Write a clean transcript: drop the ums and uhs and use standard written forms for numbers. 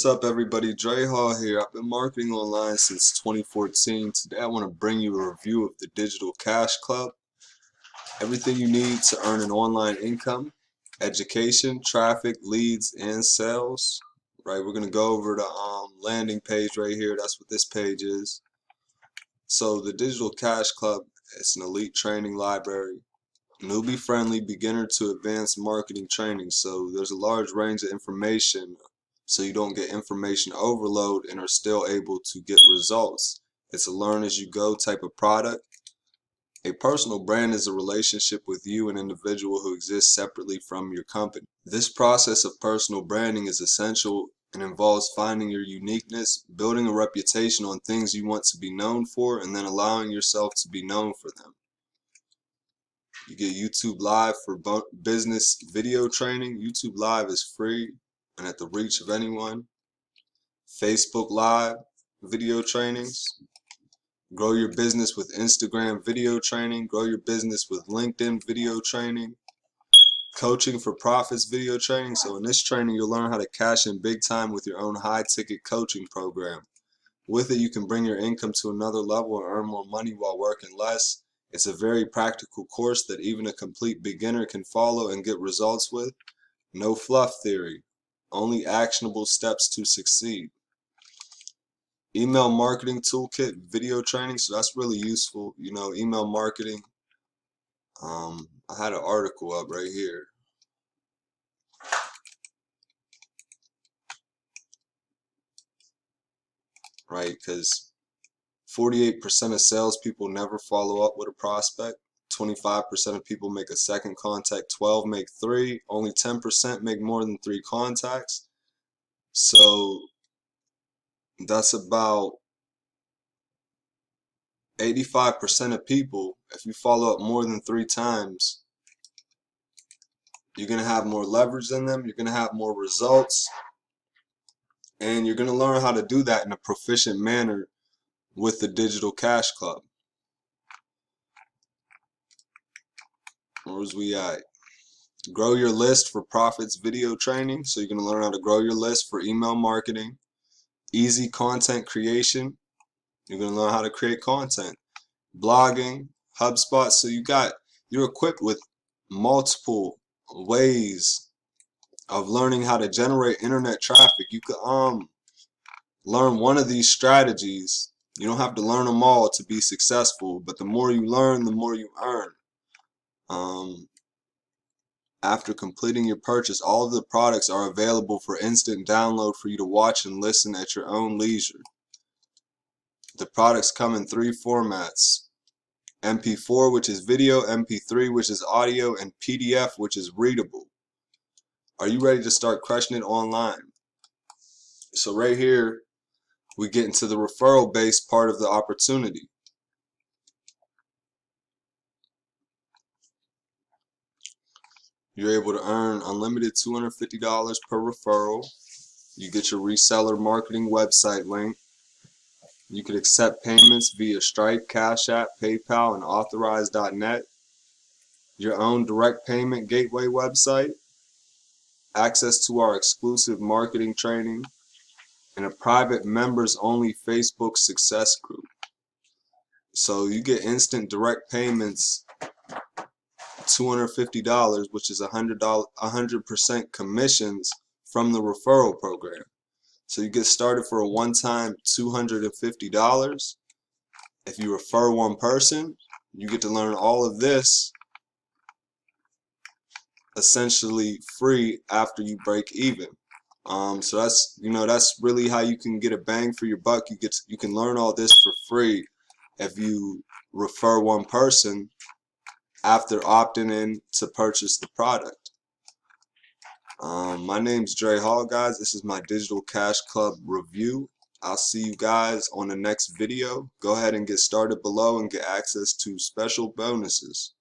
What's up, everybody? Dre Hall here. I've been marketing online since 2014. Today I want to bring you a review of the Digital Cash Club. Everything you need to earn an online income, education, traffic, leads, and sales. Right, we're going to go over the landing page right here. That's what this page is. So the Digital Cash Club, it's an elite training library. Newbie friendly, beginner to advanced marketing training. So there's a large range of information so you don't get information overload and are still able to get results. It's a learn as you go type of product. A personal brand is a relationship with you, an individual who exists separately from your company. This process of personal branding is essential and involves finding your uniqueness, building a reputation on things you want to be known for, and then allowing yourself to be known for them. You get YouTube Live for business video training. YouTube Live is free and at the reach of anyone. Facebook Live video trainings. Grow your business with Instagram video training. Grow your business with LinkedIn video training. Coaching for Profits video training. So in this training, you'll learn how to cash in big time with your own high-ticket coaching program. With it, you can bring your income to another level and earn more money while working less. It's a very practical course that even a complete beginner can follow and get results with. No fluff theory, only actionable steps to succeed. Email marketing toolkit video training, so that's really useful. You know, email marketing. I had an article up right here. Right, because 48% of salespeople never follow up with a prospect. 25% of people make a second contact. 12 make 3. Only 10% make more than 3 contacts. So that's about 85% of people. If you follow up more than 3 times, you're going to have more leverage than them. You're going to have more results. And you're going to learn how to do that in a proficient manner with the Digital Cash Club. Where's we at? Grow your list for profits video training. So you're going to learn how to grow your list for email marketing. Easy content creation. You're going to learn how to create content. Blogging, HubSpot. So you're equipped with multiple ways of learning how to generate internet traffic. You could learn one of these strategies. You don't have to learn them all to be successful, but the more you learn, the more you earn. After completing your purchase, all of the products are available for instant download for you to watch and listen at your own leisure. The products come in 3 formats: MP4, which is video, MP3, which is audio, and PDF, which is readable. Are you ready to start crushing it online? So right here, we get into the referral-based part of the opportunity. You're able to earn unlimited $250 per referral. You get your reseller marketing website link. You could accept payments via Stripe, Cash App, PayPal, and Authorize.net. Your own direct payment gateway website. Access to our exclusive marketing training. And a private members-only Facebook success group. So you get instant direct payments, $250, which is 100% commissions from the referral program. So you get started for a one-time $250. If you refer one person, you get to learn all of this essentially free after you break even. So that's really how you can get a bang for your buck. You can learn all this for free if you refer one person after opting in to purchase the product. My name's Dre Hall, guys. This is my Digital Cash Club review. I'll see you guys on the next video. Go ahead and get started below and get access to special bonuses.